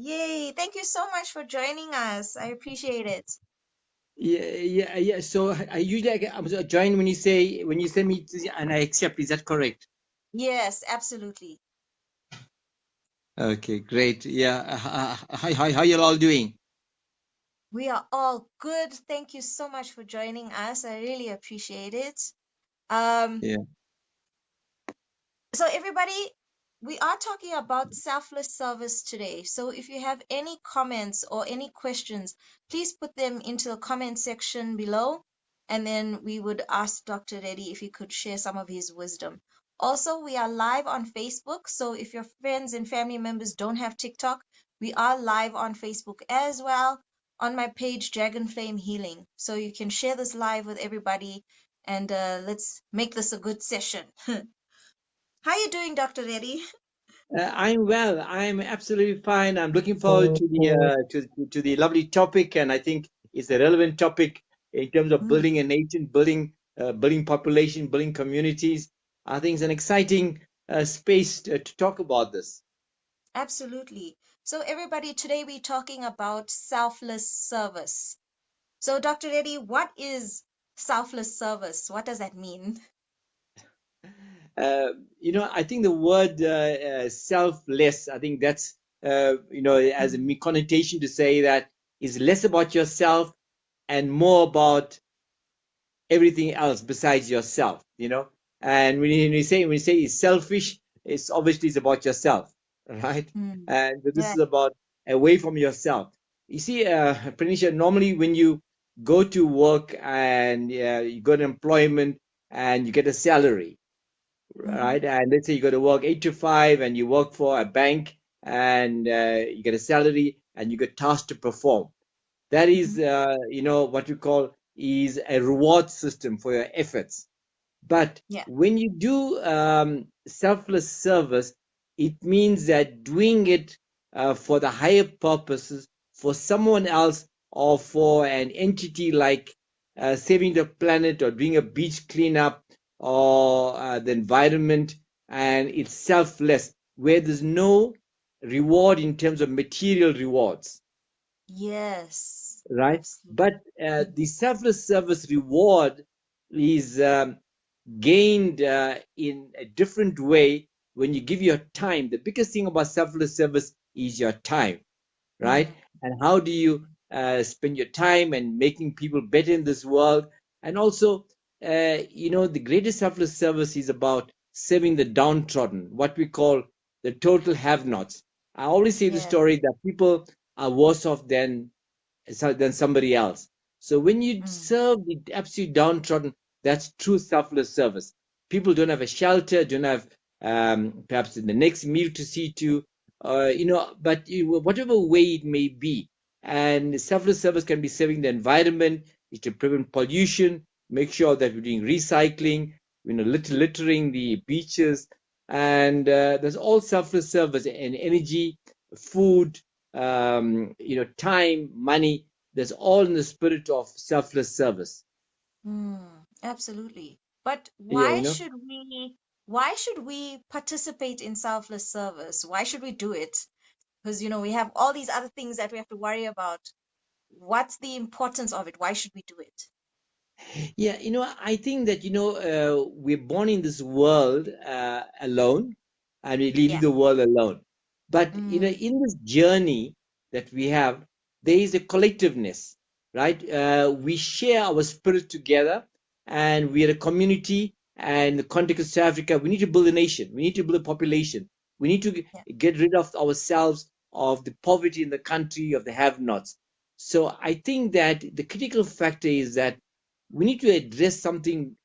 Yay! Thank you so much for joining us. I appreciate it. Yeah. So I usually I'm join when you send me and I accept. Is that correct? Yes, absolutely. Okay, great. Yeah. How you all doing? We are all good. Thank you so much for joining us. I really appreciate it. Um, Yeah. so everybody, we are talking about selfless service today. So if you have any comments or any questions, please put them into the comment section below, and then we would ask Dr. Reddy if he could share some of his wisdom. Also, we are live on Facebook, so if your friends and family members don't have TikTok, we are live on Facebook as well on my page Dragon Flame Healing. So you can share this live with everybody, and let's make this a good session. How you doing, Dr. Reddy? I'm well. I'm absolutely fine. I'm looking forward to the to the lovely topic, and I think it's a relevant topic in terms of Mm, building a nation, building population, building communities. I think it's an exciting space to talk about this. absolutely. So, everybody, today we're talking about selfless service. So, Dr. Reddy, what is selfless service? What does that mean? Uh, I think the word selfless, I think that's, as a Mm, connotation to say that is less about yourself and more about everything else besides yourself, And when you say it's selfish, it's obviously it's about yourself, right? mm, And this yeah. is about away from yourself. You see, Prenisha, normally when you go to work and you go to employment and you get a salary, Mm-hmm, right? And let's say you go to work 8 to 5 and you work for a bank and you get a salary and you get tasked to perform. That is, mm-hmm, what we call is a reward system for your efforts. But yeah. when you do selfless service, it means that doing it for the higher purposes, for someone else, or for an entity like saving the planet or doing a beach cleanup or the environment, and it's selfless, where there's no reward in terms of material rewards, Yes, right? absolutely. But the selfless service reward is gained in a different way when you give your time. The biggest thing about selfless service is your time, right? Mm, And how do you spend your time and making people better in this world? And also, the greatest selfless service is about serving the downtrodden, what we call the total have-nots. I always say the yeah. story that people are worse off than somebody else. So when you Mm, serve the absolute downtrodden, that's true selfless service. People don't have a shelter, don't have perhaps the next meal to see to, but whatever way it may be. And selfless service can be serving the environment, it to prevent pollution, make sure that we're doing recycling, littering the beaches, and there's all selfless service and energy, food, time, money. That's all in the spirit of selfless service. absolutely. But Yeah, why should we participate in selfless service? Why should we do it? Because we have all these other things that we have to worry about. What's the importance of it? Why should we do it? yeah. I think that we're born in this world alone, and we leave Yeah. the world alone. But Mm, in this journey that we have, there is a collectiveness, right? We share our spirit together, and we are a community. And in the context of South Africa, we need to build a nation. We need to build a population. We need to yeah. get rid of ourselves, of the poverty in the country, of the have-nots. So I think that the critical factor is that we need to address something,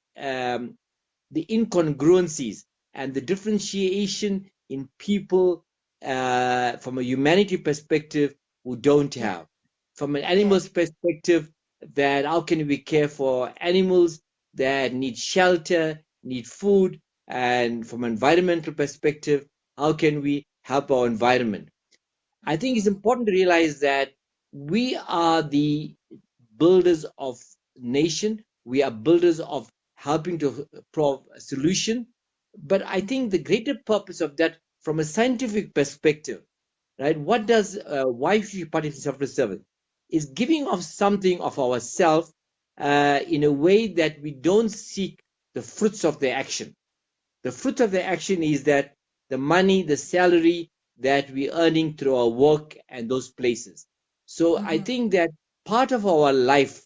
the incongruencies and the differentiation in people from a humanity perspective who don't Yeah. have. From an Yeah. animal's perspective, that how can we care for animals that need shelter, need food, and from an environmental perspective, how can we help our environment? I think it's Mm, important to realize that we are the builders of nation. We are builders of helping to prove a solution. But I mm, think the greater purpose of that, from a scientific perspective, right? Why should you participate in selfless service? Is giving of something of ourselves in a way that we don't seek the fruits of the action. The fruit of the action is that the money, the salary that we're earning through our work and those places. So I Mm-hmm. think that part of our life,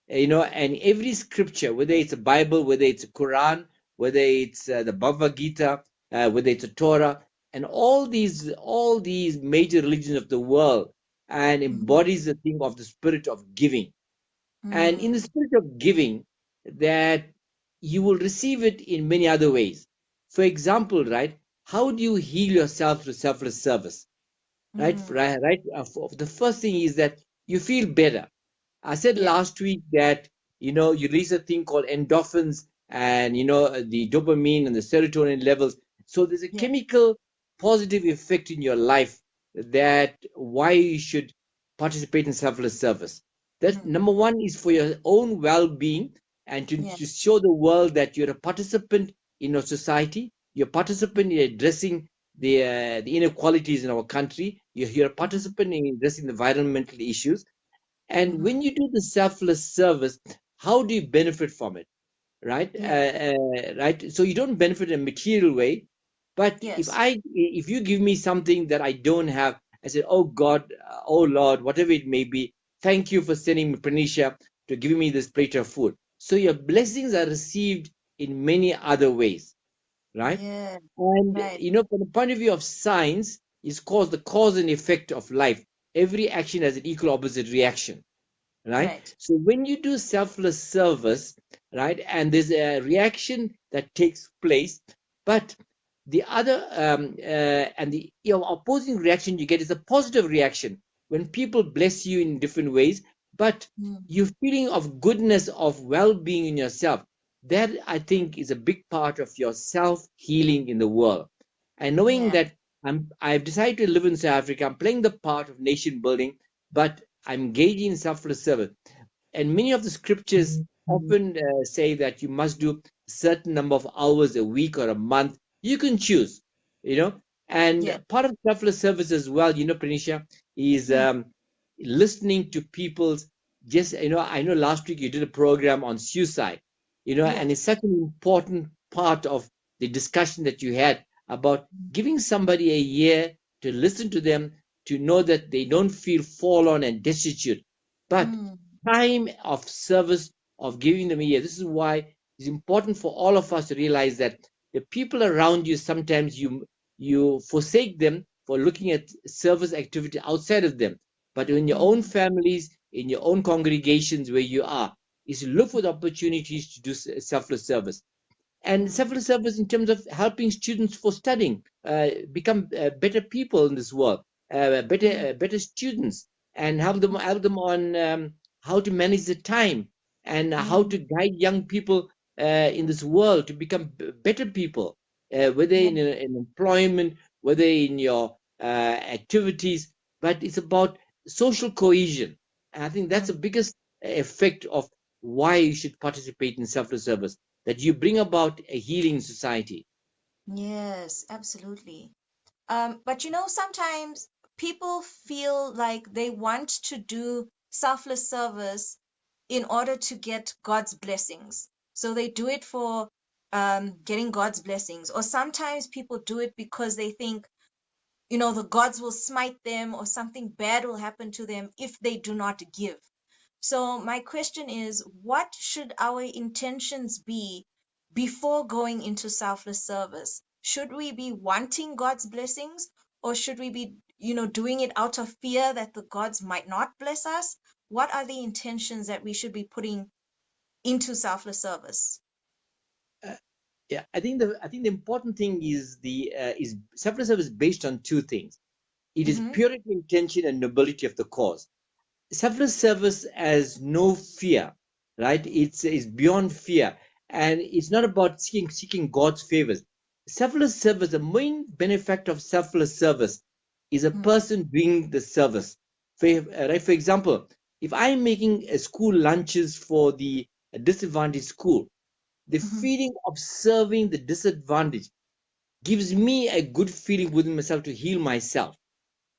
and every scripture, whether it's a Bible, whether it's a Quran, whether it's the Bhagavad Gita, whether it's a Torah, and all these major religions of the world, and Mm-hmm. embodies the thing of the spirit of giving. And in the Mm. spirit of giving, that you will receive it in many other ways. For example, right, how do you heal yourself through selfless service? Right, Mm. right. The first thing is that you feel better. I said Yeah. last week that you release a thing called endorphins, and the dopamine and the serotonin levels. So there's a Yeah. chemical positive effect in your life, that why you should participate in selfless service. That Mm. number one is for your own well-being, and to, Yeah. to show the world that you're a participant in your society, you're a participant in addressing the inequalities in our country, you're a Mm-hmm. participant in addressing the environmental issues. And Mm-hmm. when you do the selfless service, how do you benefit from it? Right? Yeah. Right. So you don't benefit in a material way, but Yes. if you give me something that I don't have, I said, oh God, oh Lord, whatever it may be, thank you for sending me Prenisha to give me this plate of food. So your blessings are received in many other ways, right? Yeah. And Right. from the point of view of science, it's called the cause and effect of life. Every action has an equal opposite reaction, right? Right. So when you do selfless service, right, and there's a reaction that takes place, but the other and the opposing reaction you get is a positive reaction when people bless you in different ways, but Mm. your feeling of goodness, of well-being in yourself, that I think is a big part of your self-healing in the world. And knowing Yeah. that I've decided to live in South Africa, I'm playing the part of nation building, but I'm engaging in selfless service. And many of the scriptures often say that you must do a certain number of hours a week or a month. You can choose, you know. Yeah. And part of selfless service as well, Prenisha, is Mm. listening to people's just, I know last week you did a program on suicide, Yeah. and it's such an important part of the discussion that you had about giving somebody a year to listen to them, to know that they don't feel forlorn and destitute, but Mm. time of service of giving them a year. This is why it's important for all of us to realize that the people around you, sometimes you forsake them for looking at service activity outside of them. But in your own Mm. families, in your own congregations where you are, is to look for the opportunities to do selfless service. And Mm. several service in terms of helping students for studying, become better people in this world, Mm. better students, and help them on how to manage the time, and how to Mm. guide young people in this world to become better people, whether Yeah. in employment, whether in your activities. But it's about social cohesion, and I think that's the Mm. biggest effect of why you should participate in selfless service, that you bring about a healing society. Yes, absolutely. But sometimes people feel like they want to do selfless service in order to get God's blessings. So they do it for getting God's blessings. Or sometimes people do it because they think, the gods will smite them or something bad will happen to them if they do not give. So my question is, what should our intentions be before going into selfless service? Should we be wanting God's blessings, or should we be, doing it out of fear that the gods might not bless us? What are the intentions that we should be putting into selfless service? Uh, yeah, I think the important thing is the is selfless service based on two things. It is Mm-hmm. purity, intention, and nobility of the cause. Selfless service has no fear, right? It's beyond fear, and it's not about seeking God's favors. Selfless service, the main benefit of selfless service is a person doing the service. Right? For example, if I'm making school lunches for the disadvantaged school, the Mm-hmm. feeling of serving the disadvantaged gives me a good feeling within myself to heal myself.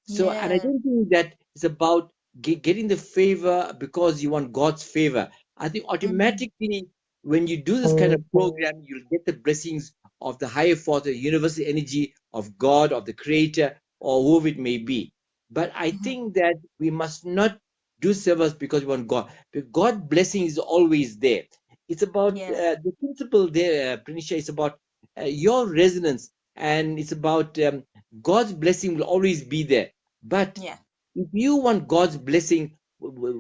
So, and I Yeah. don't think that it's about getting the favor because you want God's favor. I think Mm. automatically, when you do this kind of program, you'll get the blessings of the higher force, the universal energy of God, of the Creator, or whoever it may be. But I Mhm. think that we must not do service because we want God. Because God's blessing is always there. It's about Yeah. the principle there, Prenisha. It's about your resonance, and it's about God's blessing will always be there. But Yeah. if you want God's blessing,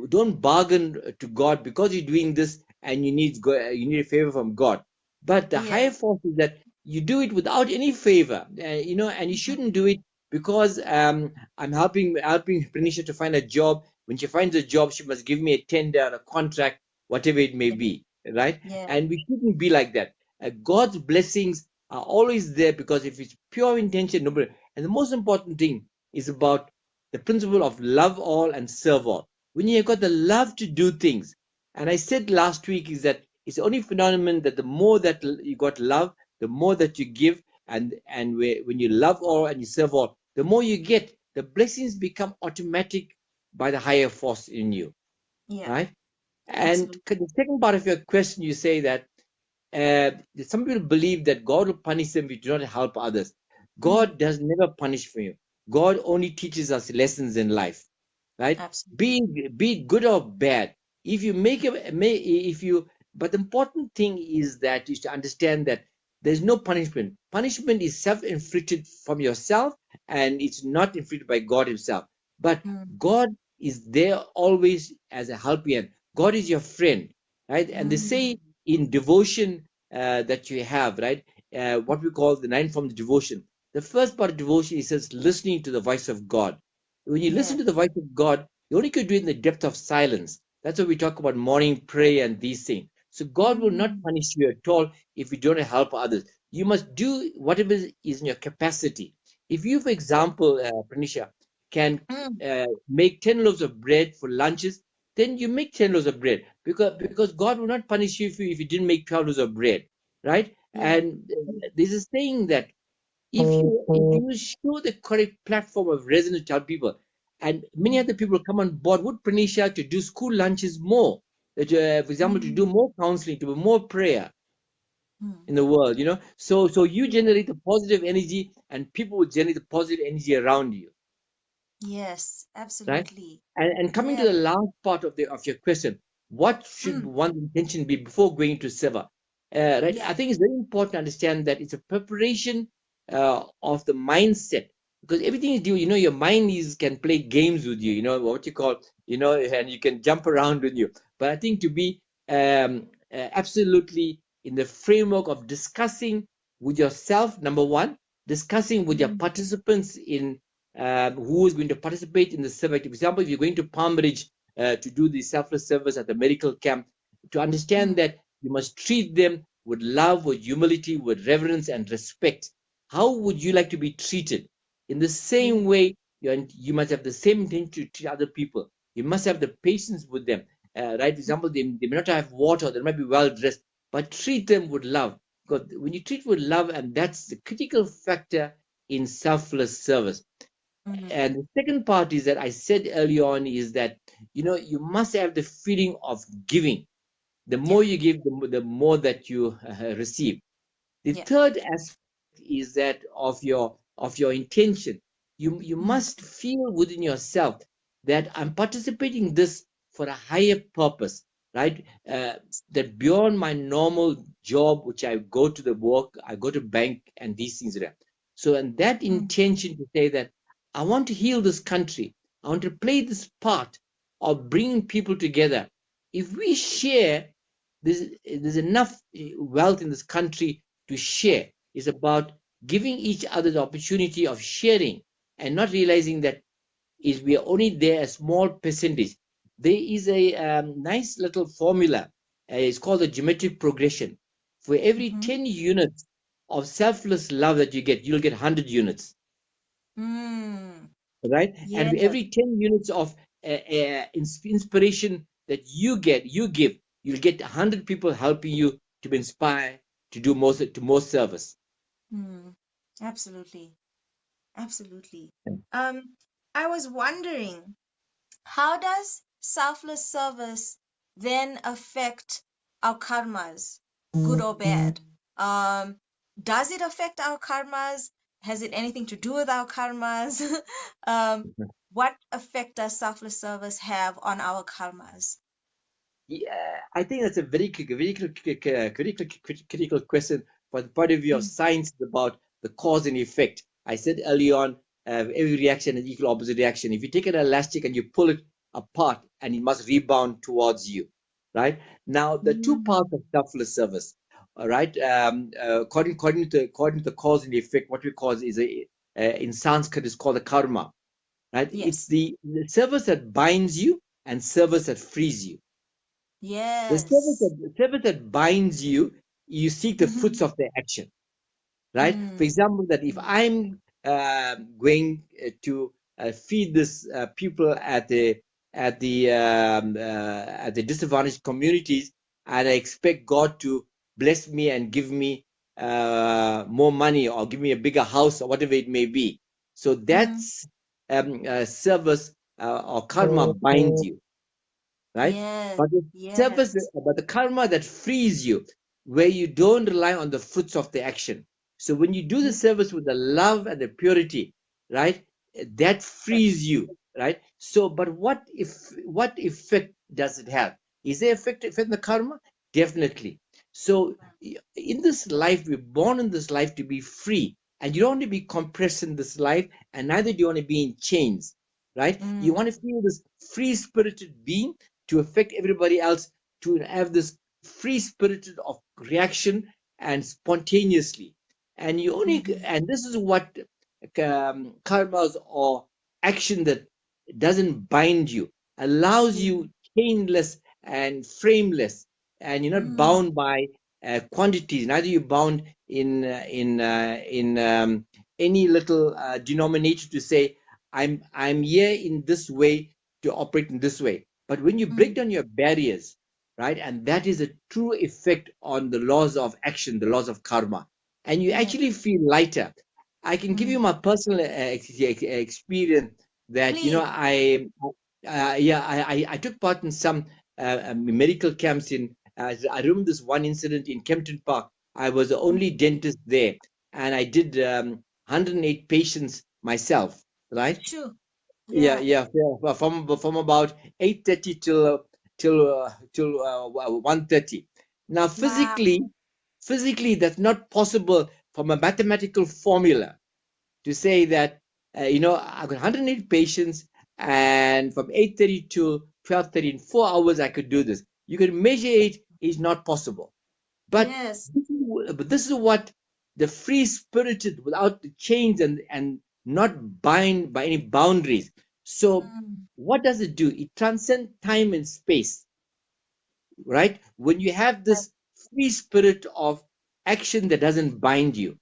don't bargain to God because you're doing this and you need a favor from God. But the Yeah. higher force is that you do it without any favor, and you Mhm. shouldn't do it because I'm helping Prenisha to find a job. When she finds a job, she must give me a tender, a contract, whatever it may Yeah. be, right? Yeah. And we shouldn't be like that. God's blessings are always there because if it's pure intention, nobody. And the most important thing is about the principle of love all and serve all. When you've got the love to do things, and I said last week is that it's the only phenomenon that the more that you got love, the more that you give, and when you love all and you serve all, the more you get. The blessings become automatic by the higher force in you, Yeah. right? And Absolutely. the second part of your question, you say that uh, some people believe that God will punish them if we do not help others. Mm. God does never punish for you. God only teaches us lessons in life, right? Absolutely. Be it good or bad. If you make a, if you, but the important thing is that you should understand that there's no punishment. Punishment is self-inflicted from yourself, and it's not inflicted by God Himself. But Mm. God is there always as a helping hand. God is your friend, right? And they Mm. say in devotion that you have, right? What we call the nine forms of devotion. The first part of devotion is says listening to the voice of God. When you listen Yeah. to the voice of God, you only could do it in the depth of silence. That's why we talk about morning prayer and these things. So God will not Mm. punish you at all if you don't help others. You must do whatever is in your capacity. If you, for example, Pranisha, can Mm. make 10 loaves of bread for lunches, then you make 10 loaves of bread because God will not punish you if you didn't make 12 loaves of bread, right? Yeah. And there's a saying that if you show the correct platform of resonance to tell people, and many Mm. other people come on board with Prenisha to do school lunches more, that for example, to do Mm. more counseling, to do more prayer Mm. in the world, So you Yeah. generate the positive energy, and people will generate the positive energy around you, Yes. right? Absolutely. And coming to Yeah. the last part of your question, what should Mm. one's intention be before going to Seva? Right, Yeah. I think it's very important to understand that it's a preparation of the mindset because everything is due. Your mind is can play games with you. What you call, and you can jump around with you. But I think to be absolutely in the framework of discussing with yourself, number one, discussing with your Mm. participants in who is going to participate in the survey. For example, if you're going to Palm Ridge to do the selfless service at the medical camp, to understand Mm. that you must treat them with love, with humility, with reverence and respect. How would you like to be treated? In the Yeah. same way, you must have the same intention to treat other people. You must have the patience with them. Right? For example, they may not have water, they might be well dressed, but treat them with love. Because when you treat with love, and that's the critical factor in selfless service. Mm. And the second part is that I said early on is that you must have the feeling of giving. The Yeah. more you give, the more that you receive. The Yeah. third aspect is that of your intention. You Mm. must feel within yourself that I'm participating in this for a higher purpose, right? That beyond my normal job, which I go to the work, I go to bank and these things there. So, and that Mm. intention to say that I want to heal this country, I want to play this part of bringing people together. If we share, there's enough wealth in this country to share. It's about giving each other the opportunity of sharing and not realizing that is we are only there a small percentage. There is a nice little formula. It's called the geometric progression. For every Mm-hmm. 10 units of selfless love that you get, you'll get 100 units, Mm. right? And Yes. for every 10 units of inspiration that you give, you'll get 100 people helping you to be inspired to more service. Mm. Absolutely. Absolutely. Um. I was wondering, how does selfless service then affect our karmas, good or bad? Um, does it affect our karmas? Has it anything to do with our karmas? um, what effect does selfless service have on our karmas? Yeah, I think that's a critical question from the point of view of Mm. science about the cause and effect. I said early on, every reaction is equal opposite reaction. If you take an elastic and you pull it apart, and it must rebound towards you, right? Now, the two Mm. parts of selfless service, all right? According to the cause and effect, what we call is in Sanskrit is called the karma, right? It's Yes. the service that binds you and service that frees you. Yes. The service that binds you, you seek the fruits Mm-hmm. of the action, right? For Mm. example, that if I'm going to feed this people at the disadvantaged communities, and I expect God to bless me and give me more money or give me a bigger house or whatever it may be. So Mm. that's service or karma binds you, right? Yes. But the service, Yes. but the karma that frees you, where you don't rely on the fruits of the action. So when you do the service with the love and the purity, right, that frees you, right? So, but what effect does it have? Is there effect in the karma? Definitely. So in this life, we're born in this life to be free, and you don't want to be compressed in this life, and neither do you want to be in chains, right? You want to Mm. feel this free spirited being to affect everybody else, to have this free spirited of reaction and spontaneously. And you only, Mm-hmm. and this is what karmas or action that doesn't bind you, allows Yeah. you chainless and frameless, and you're not Mm. bound by quantities. Neither you're bound in any little denominator to say I'm here in this way to operate in this way. But when you break Mm. down your barriers, right, and that is a true effect on the laws of action, the laws of karma, and you Yeah. actually feel lighter. I can give you Mm. my personal experience that Please. I took part in some medical camps in. I remember this one incident in Kempton Park. I was the Mm. only dentist there, and I did 108 patients myself, right? Sure. Yeah, Yeah. yeah, yeah. From about 8:30 till 1:30. Now, Wow. physically, that's not possible from a mathematical formula to say that I've got 108 patients, and from 8:30 to 12:30 in 4 hours I could do this. You can measure it; is not possible. But Yes. this is what the free spirited, without the chains and not bind by any boundaries. So Mm. what does it do? It transcends time and space, right? When you have Yes. this free spirit of action that doesn't bind you,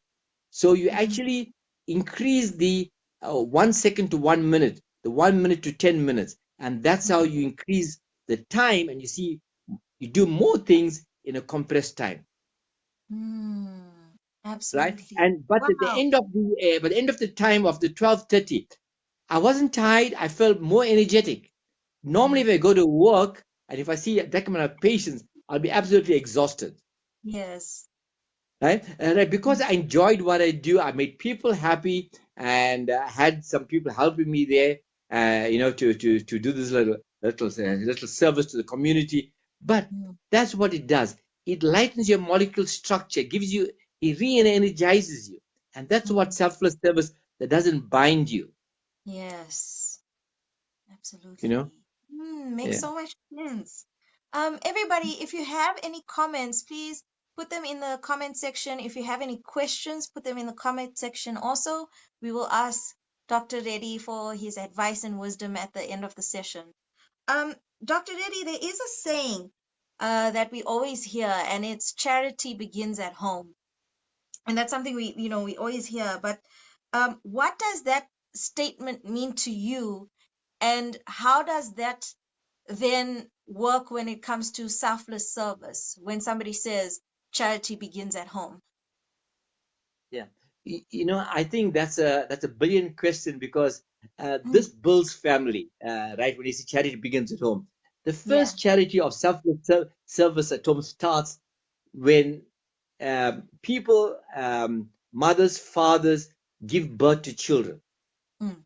so you Mm. actually increase the 1 second to 1 minute, the 1 minute to 10 minutes, and that's how Mm. you increase the time, and you see you do more things in a compressed time, Mm. right? Absolutely. And but at the Wow. end of the time of the 12:30, I wasn't tired. I felt more energetic. Normally, Mm. if I go to work and if I see a document of patients, I'll be absolutely exhausted, Yes. right? And because Mm. I enjoyed what I do, I made people happy, and had some people helping me there, to do this little service to the community. But Mm. that's what it does. It lightens your molecule structure, gives you, it re-energizes you, and that's what Mm. selfless service that doesn't bind you. Yes. You know, Absolutely. Makes yeah. so much sense. Everybody, if you have any comments, please put them in the comment section. If you have any questions, put them in the comment section also. We will ask Dr. Reddy for his advice and wisdom at the end of the session. Dr. Reddy, there is a saying that we always hear, and it's charity begins at home. And that's something we always hear. But what does that statement mean to you? And how does that then work when it comes to selfless service? When somebody says charity begins at home? Yeah. I think that's a brilliant question, because Mm. this builds family, right? When you see charity begins at home, the Yeah. first charity of service at home starts when people, mothers, fathers, give birth to children, Mm.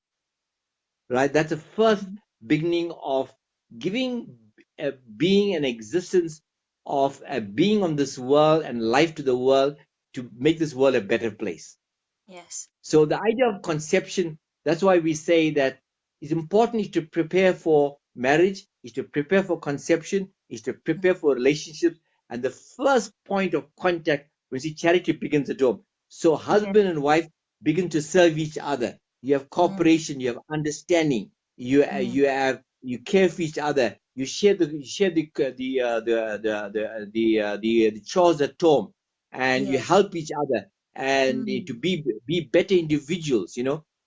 right? That's the first Mhm. beginning of giving a being an existence, of a being on this world and life to the world, to make this world a better place. Yes. So the idea of conception, that's why we say that it's important is to prepare for marriage, is to prepare for conception, is to Mm. prepare for relationships. And the first point of contact, when see charity begins at home. So Yeah. husband and wife begin to serve each other. You have Mm. cooperation, you have understanding, you care for each other, you share the chores at home, and you Yes. help each other, and to Mm. be better individuals,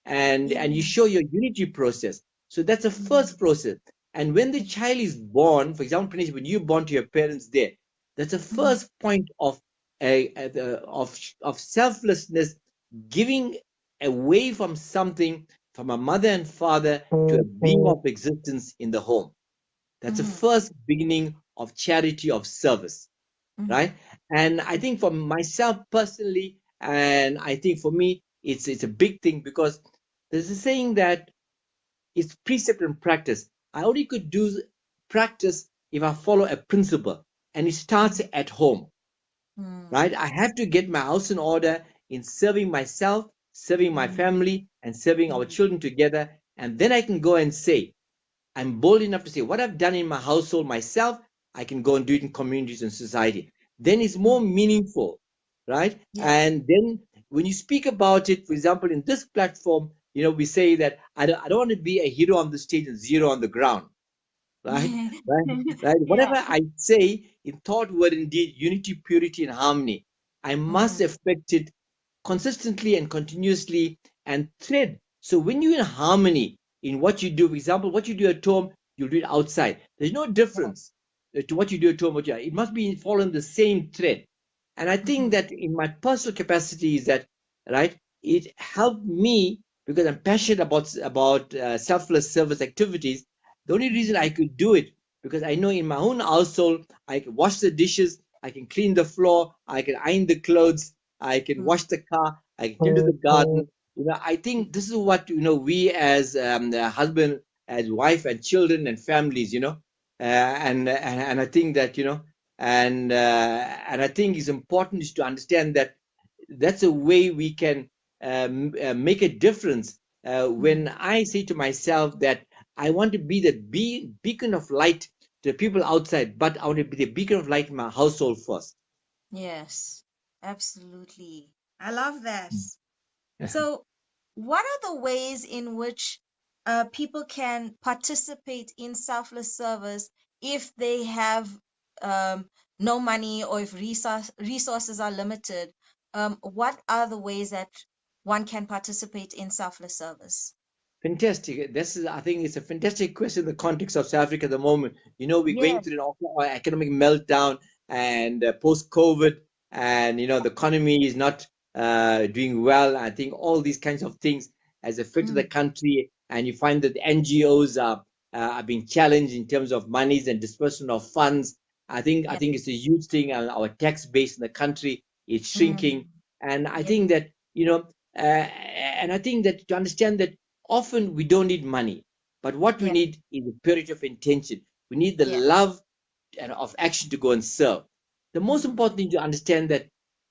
and you Yeah. show your unity process. So that's the first Mm. process. And when the child is born, for example, Prenisha, when you're born to your parents there, that's the Mm. first point of of selflessness, giving away from something, from a mother and father, to a being of existence in the home. That's the Mm. first beginning of charity, of service, Mm. right? And I think for myself personally, and I think for me, it's a big thing, because there's a saying that it's precept and practice. I only could do practice if I follow a principle, and it starts Mm. at home, right? Mm. I have to get my house in order in serving myself, serving my Mm. family, and serving our Mm. children together, and then I can go and say, I'm bold enough to say what I've done in my household myself, I can go and do it in communities and society. Then it's more Mm. meaningful, right? Yeah. And then when you speak about it, for example, in this platform, we say that I don't want to be a hero on the stage and zero on the ground, right? Right? Right? Yeah. Whatever I say in thought, word, and deed, unity, purity, and harmony, I must Mm. affect it consistently and continuously and thread. So when you're in harmony in what you do, for example, what you do at home, you'll do it outside. There's no Yeah. difference to what you do at home. It must be following the same thread. And I think Mhm. that in my personal capacity is that, right, it helped me because I'm passionate about selfless service activities. The only reason Mhm. I could do it because I know in my own household I can wash the dishes, I can clean the floor, I can iron the clothes, I can Mm. wash the car, I can tend to the garden. I think this is what we as the husband, as wife, and children and families, and I think that and I think it's important is to understand that that's a way we can make a difference. When Mm. I say to myself that I want to be the beacon of light to the people outside, but I want to be the beacon of light in my household first. Yes. Absolutely. I love that. So, what are the ways in which people can participate in selfless service if they have no money or if resources are limited? What are the ways that one can participate in selfless service? Fantastic. This is, I think, it's a fantastic question in the context of South Africa at the moment. We're going Yes. through an economic meltdown and post-COVID, and the economy is not doing well. I think all these kinds of things has affected the Mm. country, and you find that the NGOs are being challenged in terms of monies and disbursement of funds. I Yeah. think it's a huge thing. And our tax base in the country is Mm. shrinking, and I Yeah. think that and I think that to understand that often we don't need money, but what we Yeah. need is a purity of intention. We need the Yeah. love and of action to go and serve. The most Mm. important thing to understand that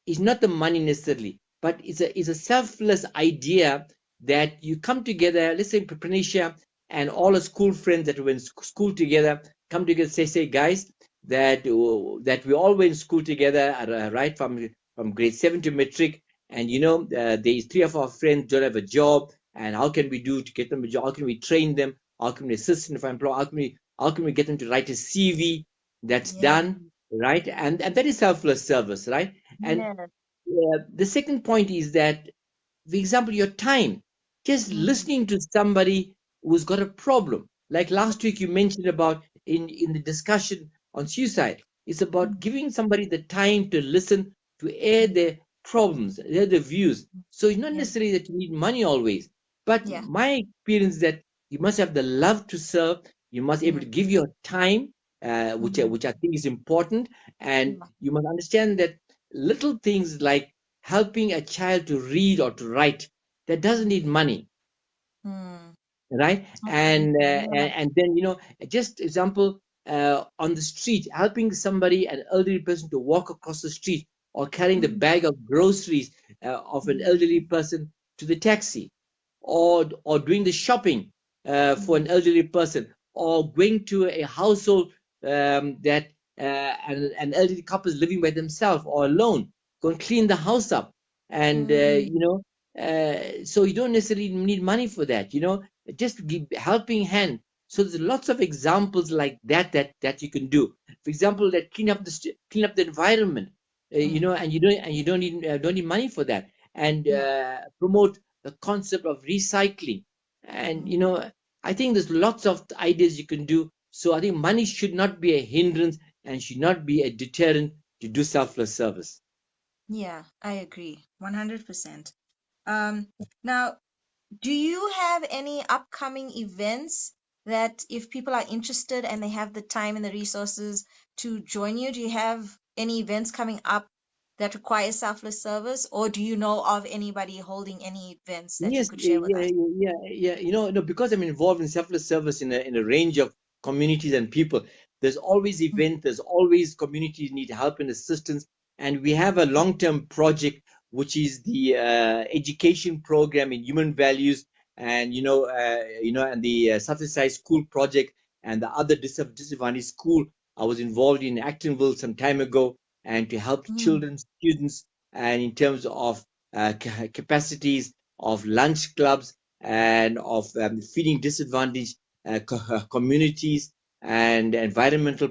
is not the money necessarily, but it's a selfless idea that you come together. Let's say Prenisha and all the school friends that were in school together come together. Say guys, that we all went in school together, right from grade 7 to matric, and there is three of our friends don't have a job, and how can we do to get them a job? How can we train them? How can we assist them if employ? How can we get them to write a CV that's Yeah. done, right? And that is selfless service, right? And Yes. the second point is that, for example, your time, just Mm. listening to somebody who's got a problem. Like last week, you mentioned about in the discussion on suicide. It's about Mm. giving somebody the time to listen, to air Mm. their problems, they're the views. So it's not Yeah. necessarily that you need money always. But Yeah. my experience is that you must have the love to serve. You must be able to Mm. give your time, Mm-hmm. which I think is important. And Yeah. you must understand that little things like helping a child to read or to write, that doesn't need money, Mm. right? Okay. Yeah. And then, just example, on the street, helping somebody, an elderly person, to walk across the street, or carrying the Mm. bag of groceries of an Mm. elderly person to the taxi, or doing the shopping for Mm. an elderly person, or going to a household that an elderly couple is living by themselves or alone, go and clean the house up. And Mm. so you don't necessarily need money for that, just give helping hand. So there's lots of examples like that you can do. For example, that clean up the environment, Mm. and you don't need money for that. And Yeah. promote the concept of recycling. And Mm. I think there's lots of ideas you can do. So I think money should not be a hindrance and should not be a deterrent to do selfless service. Yeah, I agree. 100%. Now, do you have any upcoming events that if people are interested and they have the time and the resources to join you, do you have any events coming up that require selfless service, or do you know of anybody holding any events that you Yes, could share with us? yeah. No, because I'm involved in selfless service in a range of communities and people. There's always Mm. events. There's always communities need help and assistance, and we have a long-term project which is the education program in human values, and and the Southside School project, and the other disadvantaged school I was involved in Actonville some time ago, and to help Mm. children, students, and in terms of capacities of lunch clubs and of feeding disadvantaged communities and environmental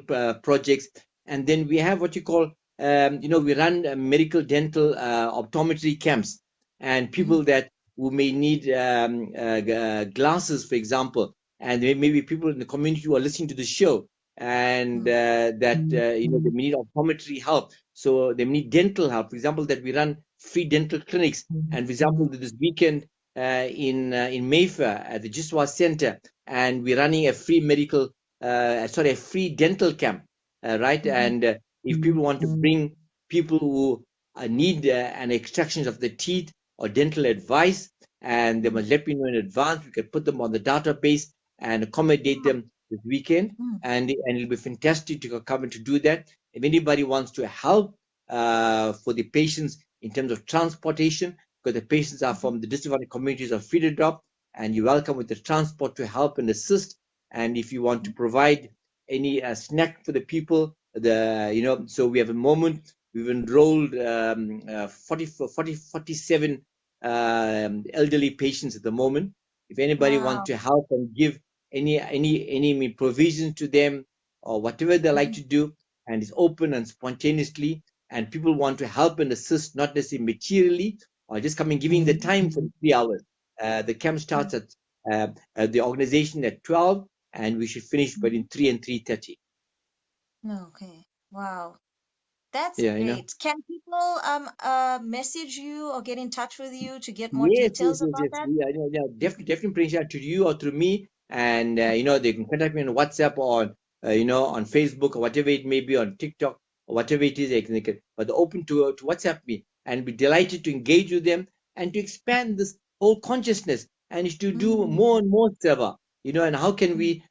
projects. And then we have what you call, we run medical, dental, optometry camps, and Mm. people that who may need glasses, for example, and there may be people in the community who are listening to the show, and Mm. that they may need optometry help, so they need dental help. For example, that we run free dental clinics. And for example, this weekend in Mayfair at the Jiswa Center, and we're running a free a free dental camp, right? Mhm. And if people want to bring people who need an extraction of the teeth or dental advice, and they Mm. must let me know in advance. We can put them on the database and accommodate them this weekend, Mm. and it'll be fantastic to come and to do that. If anybody wants to help for the patients in terms of transportation, because the patients are Mhm. from the disadvantaged communities of Feeder Drop, and you're welcome with the transport to help and assist. And if you want to Mhm. provide any snack for the people, so we have a moment, we've enrolled 47 elderly patients at the moment. If anybody wants Wow. to help and give any provisions to them, or whatever they like Mhm. to do, and it's open and spontaneously, and people want to help and assist, not necessarily materially, or just coming giving the time for 3 hours. The camp starts at the organization at 12, and we should finish Mhm. between 3 and 3:30. Okay. Wow. That's Yeah, great. Can people message you or get in touch with you to get more Yes, details about yes. that? Yeah. Definitely bring it to you or to me, and they can contact me on WhatsApp or on Facebook or whatever it may be, on TikTok or whatever it is. But they're open to WhatsApp me, and be delighted to engage with them and to expand this whole consciousness and to do more Mm. and more server. And how can Mm. we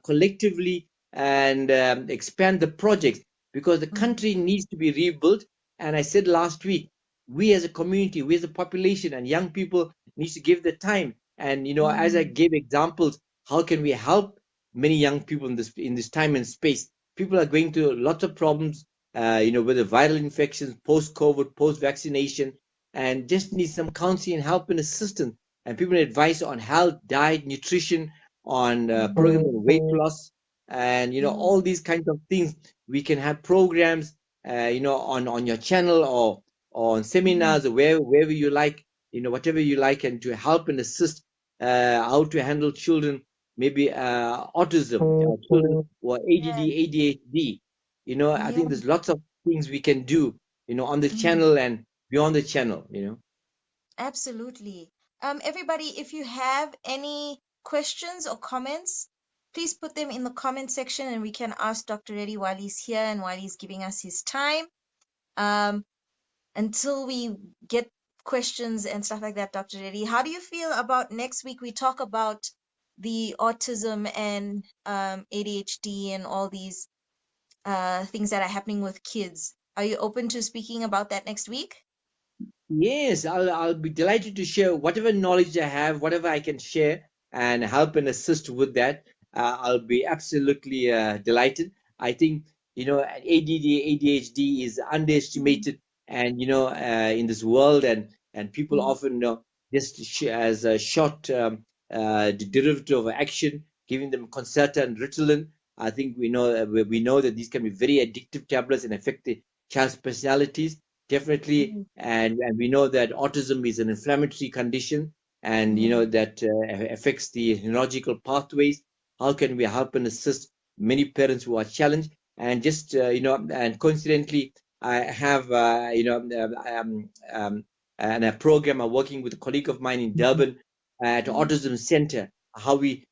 collectively and expand the projects, because the Mm. country needs to be rebuilt. And I said last week, we as a community, we as a population and young people needs to give the time. And as I Mm. gave examples, how can we help many young people in this time and space? People are going through lots of problems, with the viral infections, post-COVID, post-vaccination, and just need some counseling and help and assistance. And people need advice on health, diet, nutrition, on Mm. programs on weight loss, and all Mm. these kinds of things. We can have programs, on your channel, or on Mm. seminars, or wherever you like, whatever you like, and to help and assist how to handle children, maybe autism, children who are Yes. ADD, ADHD. I think Yes. there's lots of things we can do, on this Mm. channel, and beyond the channel, Absolutely. Everybody, if you have any questions or comments, please put them in the comment section and we can ask Dr. Reddy while he's here and while he's giving us his time. Um, until we get questions and stuff like that, Dr. Reddy, how do you feel about next week? We talk about the autism and ADHD and all these things that are happening with kids. Are you open to speaking about that next week? Yes, I'll be delighted to share whatever knowledge I have, whatever I can share and help and assist with that. I'll be absolutely delighted. I think ADD, ADHD is Mm, underestimated, and in this world, and people mm, often just as a short derivative of action, giving them Concerta and Ritalin. I think we know that these can be very addictive tablets and affect the child's personalities. Definitely, mm, and we know that autism is an inflammatory condition, and mm, that affects the neurological pathways. How can we help and assist many parents who are challenged? And just and coincidentally, I have and a program I'm working with a colleague of mine in Durban at mm, Autism Center. How we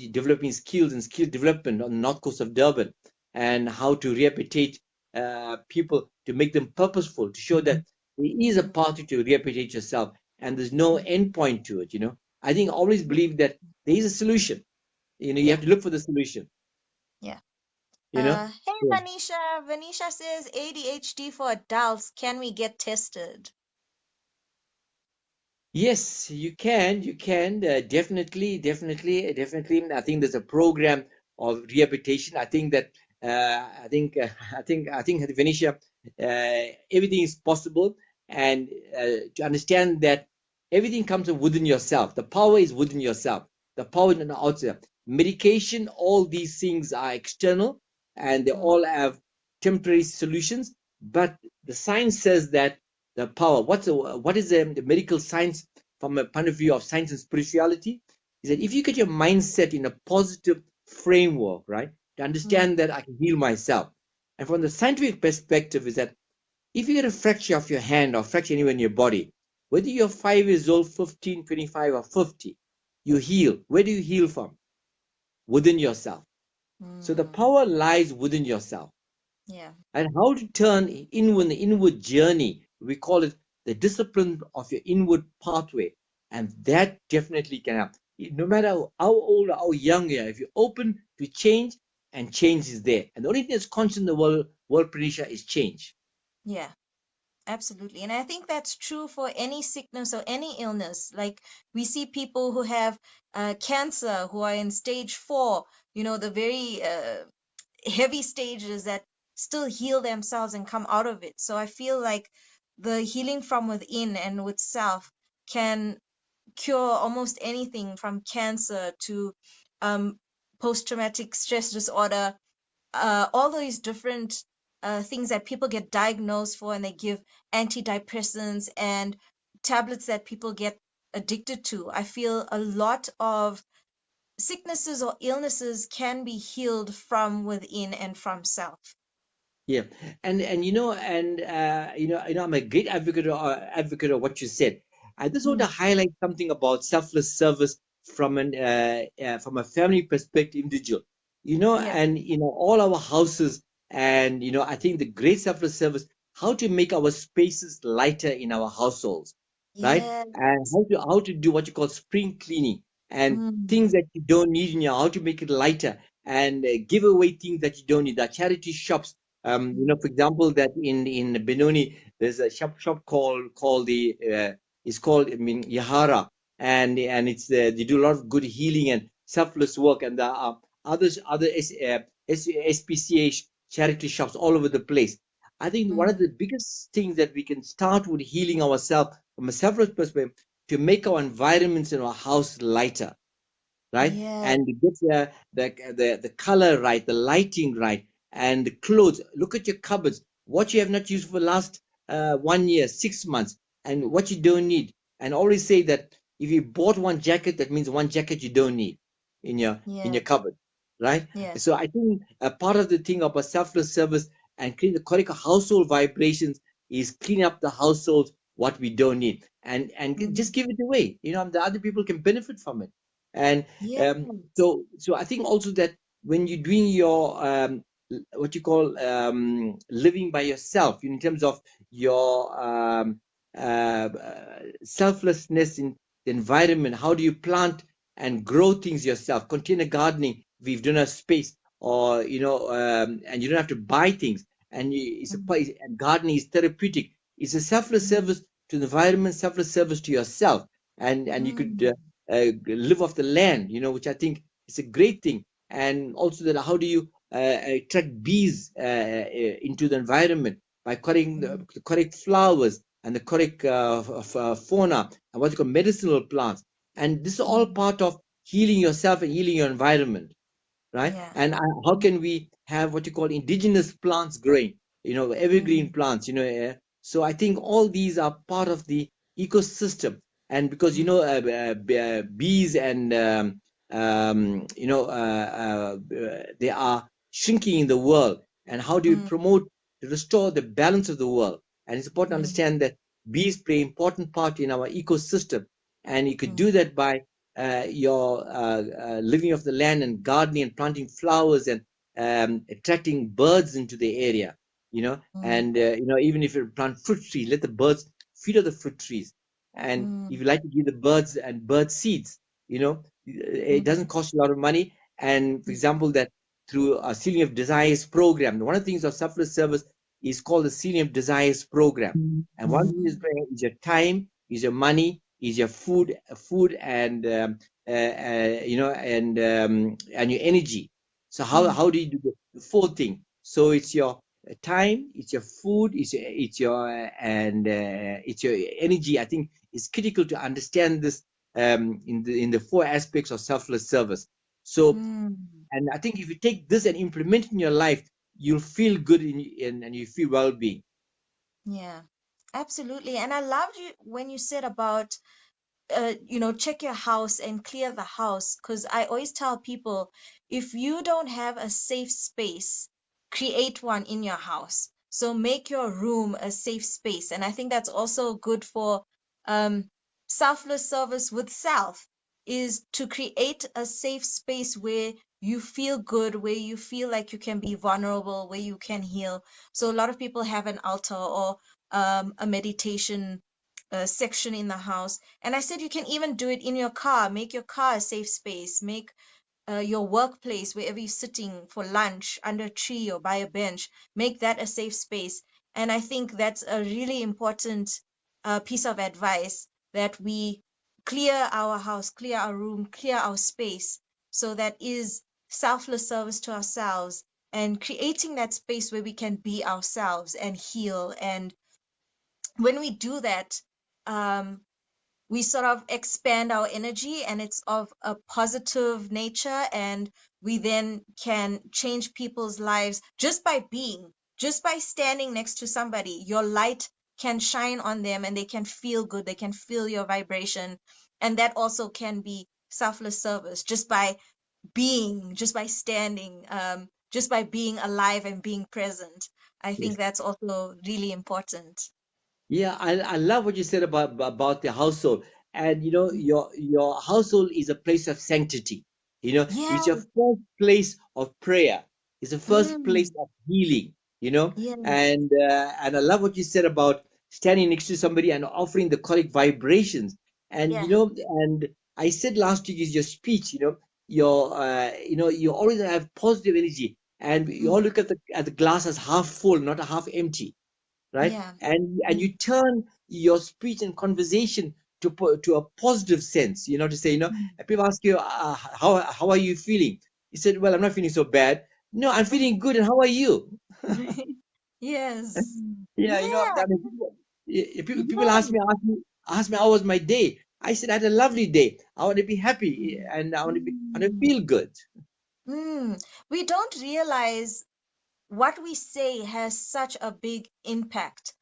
developing skills and skill development on the north coast of Durban, and how to rehabilitate people, to make them purposeful, to show that there is a mm, path to rehabilitate yourself and there's no mm. end point to it. I think I always believe that there is a solution. You Yeah, have to look for the solution. yeah. you know Hey, yeah. Vanisha. Vanisha says ADHD for adults. Can we get tested? Yes, you can. You can definitely, definitely, definitely. I think there's a program of rehabilitation. I think that I think Venetia, everything is possible, and to understand that everything comes from within yourself. The power is within yourself. The power is on the outside. Medication, all these things are external, and they Mm, all have temporary solutions. But the science says that the power. What is the medical science from a point of view of science and spirituality? Is that if you get your mindset in a positive framework, right, to mm, understand that I can heal myself, and from the scientific perspective, is that if you get a fracture of your hand or fracture anywhere in your body, whether you're 5 years old, 15, 25, or 50, you heal. Where do you heal from? Within yourself. So the mm. power lies within yourself, Yeah, and how to turn inward, the inward journey. We call it the discipline of your inward pathway, and that definitely can help. No matter how old or how young you are, if you're open to change, and change is there. And the only thing that's constant in the world, Prenisha, is change. yeah, absolutely. And I think that's true for any sickness or any illness. Like we see people who have cancer who are in stage 4, the very heavy stages that still heal themselves and come out of it. So I feel like the healing from within and with self can cure almost anything from cancer to um, post-traumatic stress disorder, all these different things that people get diagnosed for, and they give antidepressants and tablets that people get addicted to. I feel a lot of sicknesses or illnesses can be healed from within and from self. Yeah, and I'm a great advocate of what you said. I just want to Mm, highlight something about selfless service from a family perspective, individual. yeah. And all our houses, and I think the great selfless service, how to make our spaces lighter in our households, right? And Yes. how to do what you call spring cleaning, and Mm, things that you don't need in your, how to make it lighter, and give away things that you don't need. The charity shops, for example, that in Benoni, there's a shop called the it's called, Yahara, and it's they do a lot of good healing and selfless work, and there are other SPCA charity shops all over the place. I think one of mm, the biggest things that we can start with healing ourselves from a selfless perspective, to make our environments in our house lighter, right? yeah. And get the color right, the lighting right, and the clothes. Look at your cupboards. What you have not used for the last 1 year, 6 months, and what you don't need. And always say that if you bought one jacket, that means one jacket you don't need in your Yes. cupboard, right? Yes. So I think a part of the thing of a selfless service and clean the correct household vibrations is clean up the household what we don't need, and Mm. just give it away. The other people can benefit from it. And Yes. so I think also that when you're doing your what you call living by yourself, in terms of your selflessness in the environment, how do you plant and grow things yourself? Container gardening, if you don't have space, or and you don't have to buy things, and it's a Mm. and gardening is therapeutic. It's a selfless Mm. service to the environment, selfless service to yourself, and you could Mm. live off the land, which I think is a great thing. And also that how do you attract bees into the environment by cutting Mm. the correct flowers and the correct fauna and what you call medicinal plants. And this is all Mm. part of healing yourself and healing your environment, right? Yeah. And how can we have what you call indigenous plants growing, evergreen Mm. plants, so I think all these are part of the ecosystem. And because Mm. bees and they are shrinking in the world, and how do you Mm. promote to restore the balance of the world? And it's important to Mm. understand that bees play an important part in our ecosystem, and you could Mm. do that by your living off the land and gardening and planting flowers and attracting birds into the area, Mm. and even if you plant fruit trees, let the birds feed on the fruit trees. And if Mm. you like to give the birds and bird seeds, it Mm. doesn't cost a lot of money. And for Mm. example, that through a Ceiling of Desires program, one of the things of selfless service is called the Ceiling of Desires program. And one thing Mm. is your time, is your money, is your food and and your energy. So how Mm. do you do the fourth thing? So it's your time, it's your food, it's your energy. I think it's critical to understand this in the four aspects of selfless service. So, Mm. and I think if you take this and implement it in your life, you'll feel good and you feel well-being. Yeah. Absolutely. And I loved you when you said about check your house and clear the house. Because I always tell people, if you don't have a safe space, create one in your house. So make your room a safe space. And I think that's also good for um, selfless service with self, is to create a safe space where you feel good, where you feel like you can be vulnerable, where you can heal. So a lot of people have an altar or a meditation section in the house. And I said you can even do it in your car. Make your car a safe space. Make your workplace, wherever you're sitting for lunch, under a tree or by a bench, make that a safe space. And I think that's a really important piece of advice, that we clear our house, clear our room, clear our space. So that is selfless service to ourselves, and creating that space where we can be ourselves and heal. And when we do that, um, we sort of expand our energy, and it's of a positive nature, and we then can change people's lives just by being, just by standing next to somebody. Your light can shine on them and they can feel good, they can feel your vibration. And that also can be selfless service, just by being, just by standing, just by being alive and being present. I Yes. think that's also really important. Yeah, I love what you said about the household. And your household is a place of sanctity. It's your Yes. first place of prayer. It's the first place Mm, of healing. You know, yes. and I love what you said about standing next to somebody and offering the correct vibrations. And Yeah. and I said last week is your speech. You always have positive energy, and you all Mm, look at the glass as half full, not a half empty, right? yeah. And Mm, you turn your speech and conversation to a positive sense, to say, mm. and people ask you, how are you feeling? You said, well, I'm not feeling so bad. No, I'm feeling good. And how are you? Yes. Yeah, Yeah. I mean, people Yes. ask me how was my day. I said I had a lovely day. I want to be happy, Mm, and I want to mm, feel good. mm. We don't realize what we say has such a big impact.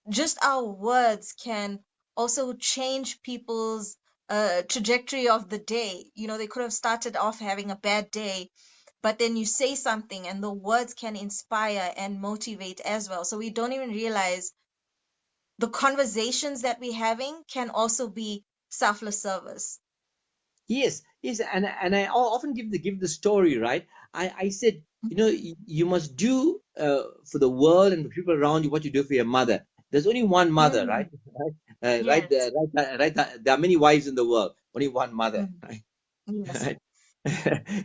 Just our words can also change people's trajectory of the day. They could have started off having a bad day, but then you say something and the words can inspire and motivate as well. So we don't even realize the conversations that we're having can also be selfless service. Yes, yes, and I often give the story, right? I said, you know, you must do for the world and the people around you what you do for your mother. There's only one mother, right? Mm, Right, yes. there are many wives in the world, only one mother, Mm, right? yes. Right.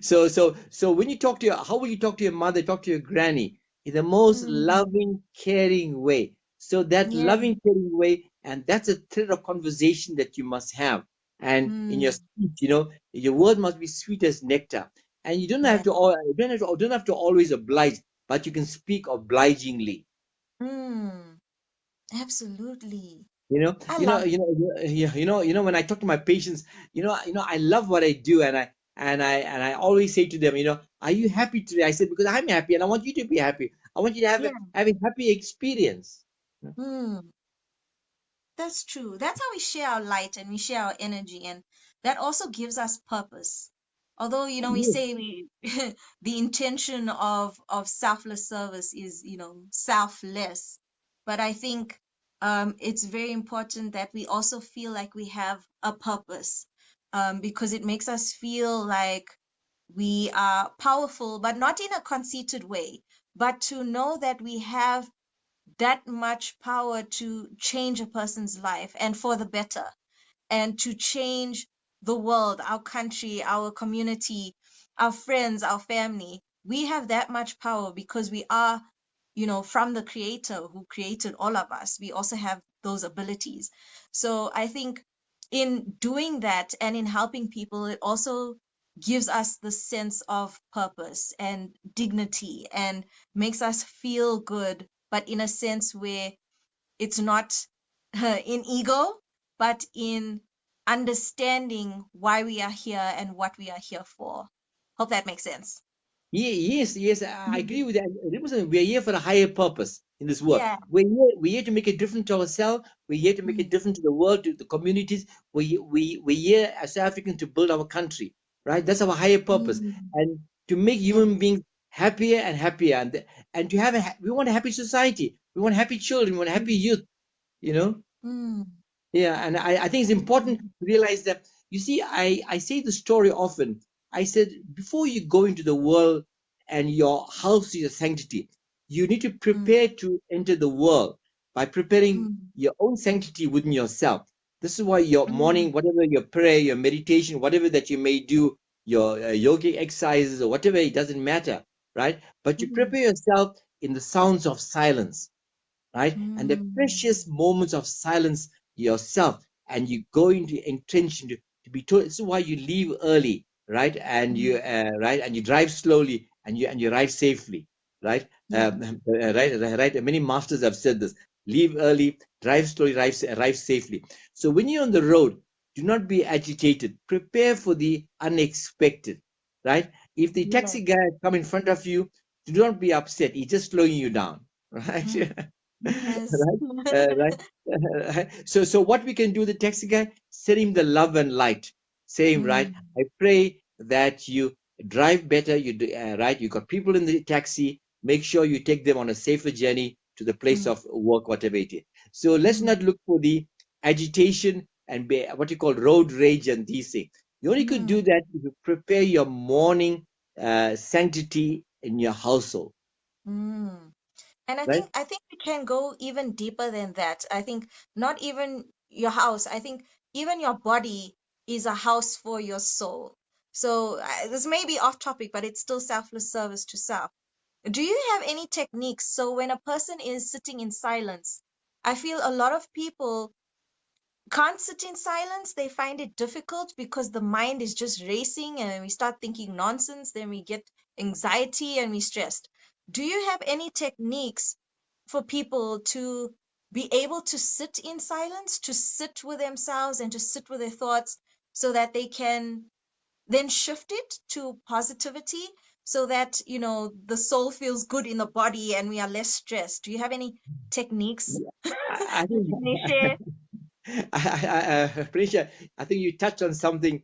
So when you talk to your, how will you talk to your mother, talk to your granny in the most Mm, loving, caring way? So that yeah. loving, caring way, and that's a thread of conversation that you must have. And in your Mm, speech, you know, your word must be sweet as nectar. And you don't have yeah. to don't have to always oblige, but you can speak obligingly. Mm, absolutely. You know, I love it. when I talk to my patients, I love what I do, and I always say to them, are you happy today? I said, because I'm happy, and I want you to be happy. I want you to Yeah. have a happy experience. Mm. That's true. That's how we share our light and we share our energy, and that also gives us purpose. Although, we Yes, say the intention of selfless service is, selfless, but I think it's very important that we also feel like we have a purpose, because it makes us feel like we are powerful, but not in a conceited way, but to know that we have that much power to change a person's life and for the better, and to change the world, our country, our community, our friends, our family. We have that much power because we are, from the creator who created all of us. We also have those abilities. So I think in doing that and in helping people, it also gives us the sense of purpose and dignity and makes us feel good, but in a sense where it's not in ego, but in understanding why we are here and what we are here for. Hope that makes sense. yes, yes, I agree with that. Listen, we're here for a higher purpose in this world. Yeah. We're here to make a difference to ourselves. We're here to make a Mm, difference to the world, to the communities. We're here as Africans to build our country, right? That's our higher purpose, mm, and to make yeah. human beings happier and happier, and to have we want a happy society. We want happy children. We want happy Mm, youth. You know. mm, Yeah, and I think it's important mm, to realize that, you see, I say the story often. I said, before you go into the world and your house is a sanctity, you need to mm, prepare to enter the world by preparing mm, your own sanctity within yourself. This is why your mm, morning, whatever your prayer, your meditation, whatever that you may do, your yogic exercises or whatever, it doesn't matter, right? But you mm, prepare yourself in the sounds of silence, right? And the mm, precious moments of silence yourself, and you go into intention to be told. This is why you leave early, right? And you mm, and you drive slowly, and you ride safely, right? yeah. Right. Many masters have said this: leave early, drive slowly, arrive safely. So when you're on the road, do not be agitated. Prepare for the unexpected, right? If the Yeah. taxi guy come in front of you, do not be upset. He's just slowing you down, right? Mm, yes. Right? Right? So what we can do, the taxi guy, send him the love and light. Say him, right? Mm, I pray that you drive better. Right? You got people in the taxi. Make sure you take them on a safer journey to the place mm, of work, whatever it is. So let's mm, not look for the agitation and what you call road rage and these things. You only could do mm, that if you prepare your morning sanctity in your household, mm. And I right? think I think we can go even deeper than that. I think not even your house. I think even your body is a house for your soul. So this may be off topic, but it's still selfless service to self. Do you have any techniques? So when a person is sitting in silence, I feel a lot of people can't sit in silence. They find it difficult because the mind is just racing and we start thinking nonsense. Then we get anxiety and we stressed. Do you have any techniques for people to be able to sit in silence, to sit with themselves and to sit with their thoughts so that they can then shift it to positivity so that, the soul feels good in the body and we are less stressed? Do you have any techniques I that think you may share? Prenisha, I think you touched on something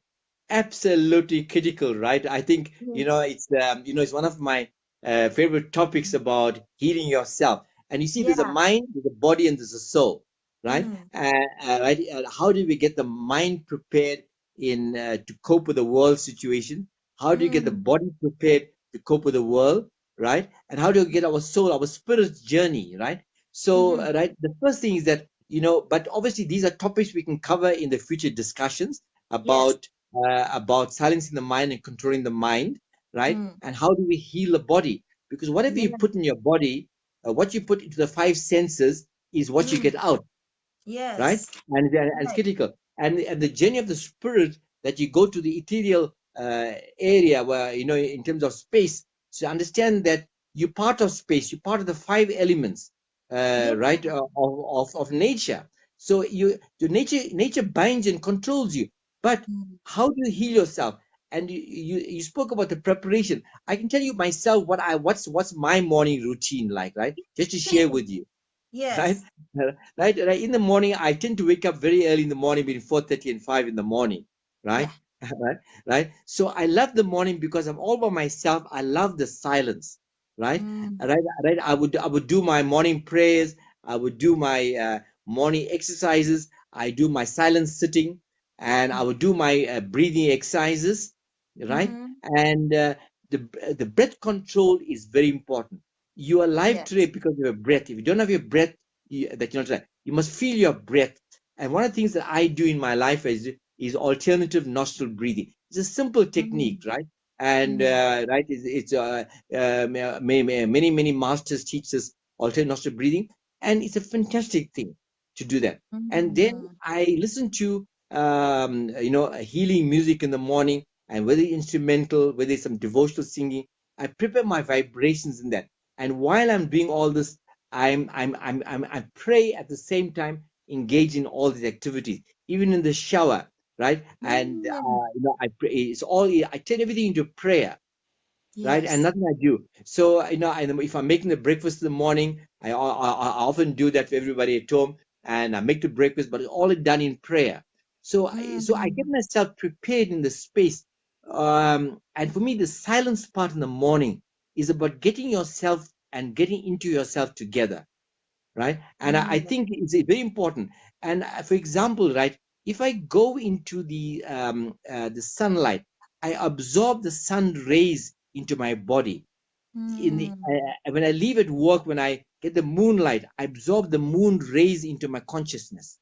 absolutely critical, right? I think Yes. it's one of my favorite topics about healing yourself. And you see, there's a Yeah. mind, there's a body, and there's a soul, right? Mm. Right? How do we get the mind prepared in to cope with the world situation? How do you get the Mm. body prepared to cope with the world, right? And how do you get our soul, our spirit's journey, right? So, Mm-hmm. right, the first thing is that, but obviously these are topics we can cover in the future discussions Yes. about silencing the mind and controlling the mind, right? Mm. And how do we heal the body? Because whatever you Yeah. put in your body, what you put into the five senses is what you Mm. get out, right? Yes. And it's Right. critical. And the journey of the spirit, that you go to the ethereal area where, in terms of space, to understand that you're part of space, you're part of the five elements, Yeah. right, of nature. So nature binds and controls you. But Mm. how do you heal yourself? And you spoke about the preparation. I can tell you myself what's my morning routine like, right? Just to share Please. with you. Right? Yes. Right. In the morning, I tend to wake up very early in the morning, between 4:30 and 5 in the morning. Yeah. Right. Right. Right. So I love the morning because I'm all by myself. I love the silence. Right. Mm. Right. Right. I would do my morning prayers. I would do my morning exercises. I do my silent sitting, and I Mm. would do my breathing exercises. Right. Mm-hmm. And the breath control is very important. You are alive today Yes. because of your breath. If you don't have your breath, that you're not alive. You must feel your breath. And one of the things that I do in my life is alternative nostril breathing. It's a simple technique, Mm. right? And Mm. right, many masters teach us alternative nostril breathing, and it's a fantastic thing to do that. And then Mm. I listen to healing music in the morning, and whether instrumental, whether it's some devotional singing, I prepare my vibrations in that. And while I'm doing all this, I pray at the same time, engage in all these activities, even in the shower, right? And Mm. I pray. I turn everything into prayer, right? And Yes. nothing I do. So if I'm making the breakfast in the morning, I often do that for everybody at home, and I make the breakfast, but it's all done in prayer. So I get Mm. myself prepared in the space. And for me, the silence part in the morning is about getting yourself and getting into yourself together, right? And I Mm. think it's very important. And for example, right, if I go into the sunlight, I absorb the sun rays into my body. Mm. When I leave at work, when I get the moonlight, I absorb the moon rays into my consciousness.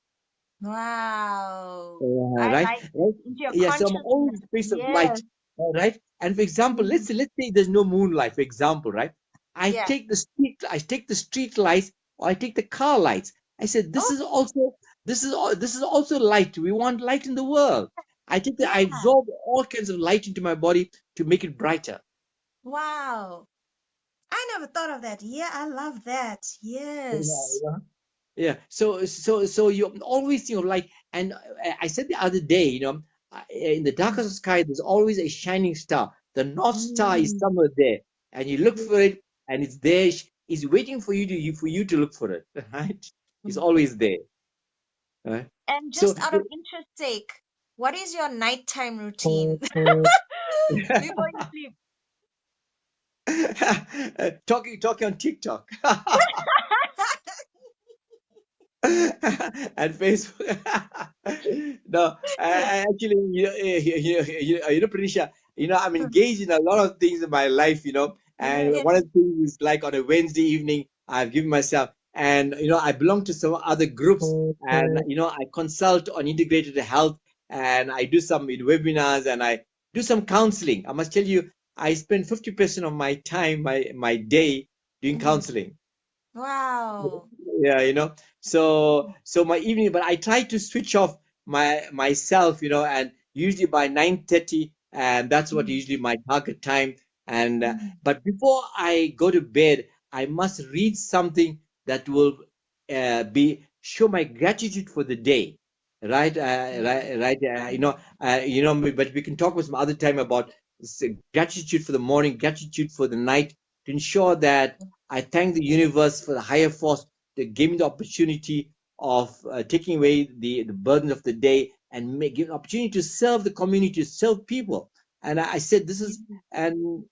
Wow. I Right, like this. right. Into your Yeah, so I'm always consciousness. in a space of light, Yes. right? And for example, let's Mm. say, there's no moonlight, for example, right? Yeah. I take the street lights, or I take the car lights. I said, Oh, this is also light. We want light in the world. yeah. I absorb all kinds of light into my body to make it brighter. Wow. I never thought of that. Yeah, I love that. Yes. Yeah. Yeah. So you always, like, and I said the other day, in the Mm. darkest of sky, there's always a shining star. The North Star is Mm. somewhere there, and you look for Yeah. it, and it's there. It's waiting for you to look for it, right? It's Mm. always there, right? And So, just out of interest sake, what is your nighttime routine before you sleep? talking on TikTok. And Facebook. No, actually, Prenisha, I'm engaged in a lot of things in my life, and Yes. one of the things is, like, on a Wednesday evening, I've given myself, and I belong to some other groups, and I consult on integrated health, and I do some webinars, and I do some counseling. I must tell you, I spend 50% of my time, my day, doing Mm. counseling. Wow. Yeah, so my evening, but I try to switch off myself, and usually by 9:30, and that's what Mm. usually my target time. And Mm. but before I go to bed, I must read something that will be show my gratitude for the day, right? Mm. But we can talk with some other time about gratitude for the morning, gratitude for the night, to ensure that I thank the universe for the higher force that gave me the opportunity of taking away the burden of the day, and give an opportunity to serve the community, to serve people. And I said, this is, Mm. and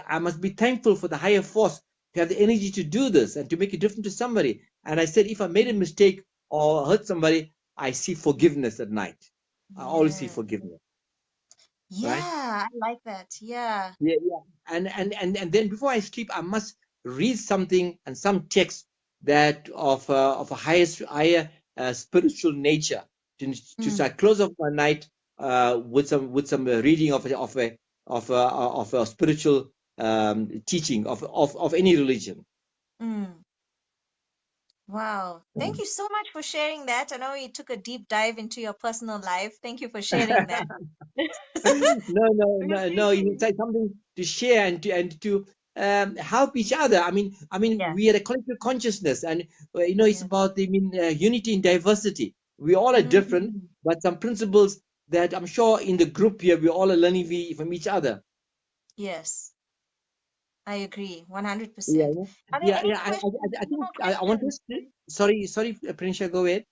I must be thankful for the higher force to have the energy to do this and to make a difference to somebody. And I said, if I made a mistake, or hurt somebody, I see forgiveness at night. I always see Yeah. forgiveness, right? Yeah, I like that. Yeah. Yeah, yeah. And then before I sleep, I must read something and some text that of a higher spiritual nature to Mm, start close off my night with some reading of a spiritual teaching of any religion. mm. Wow. Thank you so much for sharing that. I know you took a deep dive into your personal life. Thank you for sharing that. We No. appreciate You it. say something to share and to help each other. I mean, Yeah. we are a collective consciousness, and it's Yeah. about unity in diversity. We all are different, Mm, but some principles that I'm sure in the group here we all are learning from each other. yes, I agree. Yeah, 100%. yeah, Are there yeah. any questions? I Any think more I want to. questions? Sorry, Prenisha, go ahead.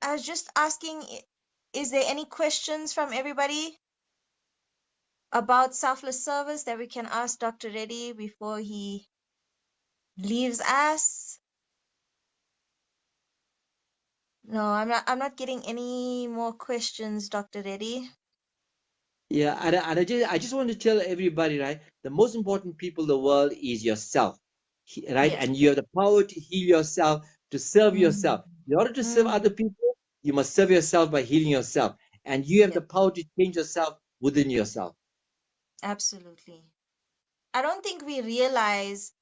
I was just asking, is there any questions from everybody about selfless service that we can ask Dr. Reddy before he leaves us? No, I'm not getting any more questions, Dr. Reddy. Yeah, and I just want to tell everybody, right? The most important people in the world is yourself, right? Yes. And you have the power to heal yourself, to serve Mm, yourself. In order to serve other mm, people, you must serve yourself by healing yourself. And you have yeah, the power to change yourself within yourself. absolutely. I don't think we realize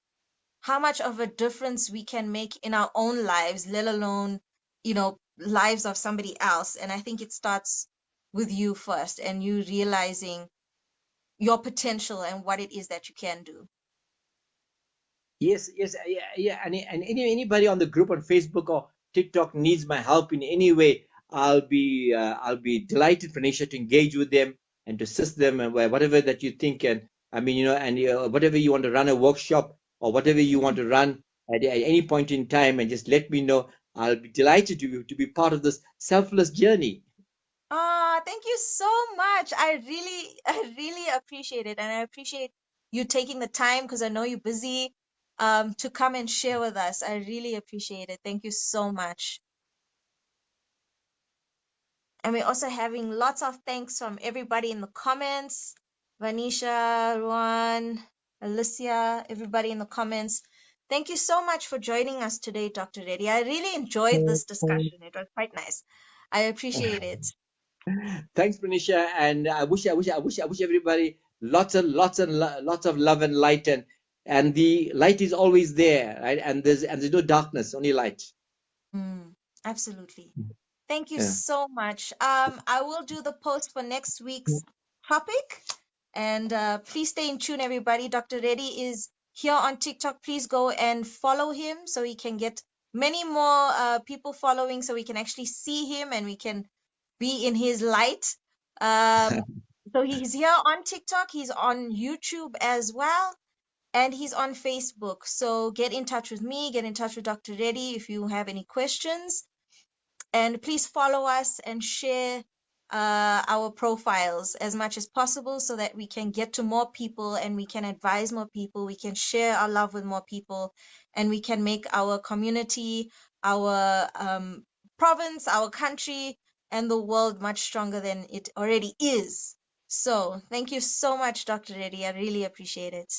how much of a difference we can make in our own lives, let alone, lives of somebody else. And I think it starts with you first and you realizing your potential and what it is that you can do. Yes, yes, yeah, yeah. And anybody on the group on Facebook or TikTok needs my help in any way, I'll be delighted, Phanisha, to engage with them and to assist them and whatever that you think. And I mean, and whatever you want to run a workshop or whatever you want to run at any point in time, and just let me know. I'll be delighted to be part of this selfless journey. Ah, thank you so much. I really appreciate it. And I appreciate you taking the time because I know you're busy to come and share with us. I really appreciate it. Thank you so much. And we're also having lots of thanks from everybody in the comments. Vanisha, Ruan, Alicia, everybody in the comments. Thank you so much for joining us today, Dr. Reddy. I really enjoyed this discussion. It was quite nice. I appreciate it. Thanks, Prenisha, and I wish everybody lots of love and light, and the light is always there, right? And there's no darkness, only light. Mm, absolutely. Thank you Yeah. so much. I will do the post for next week's topic. And please stay in tune, everybody. Dr. Reddy is here on TikTok. Please go and follow him so he can get many more people following so we can actually see him and we can be in his light. Um, so he's here on TikTok. He's on YouTube as well. And he's on Facebook. So get in touch with me, get in touch with Dr. Reddy if you have any questions. And please follow us and share our profiles as much as possible so that we can get to more people and we can advise more people. We can share our love with more people and we can make our community, our province, our country, and the world much stronger than it already is. So, thank you so much, Dr. Reddy. I really appreciate it.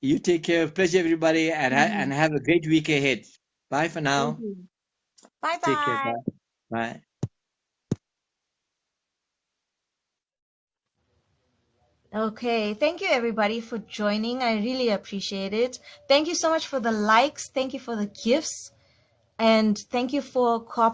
You take care. Pleasure, everybody, and Mhm. have a great week ahead. Bye for Thank now. you. Bye Take care. bye. Bye. Bye. Okay, thank you everybody for joining. I really appreciate it. Thank you so much for the likes. Thank you for the gifts. And thank you for cooperating.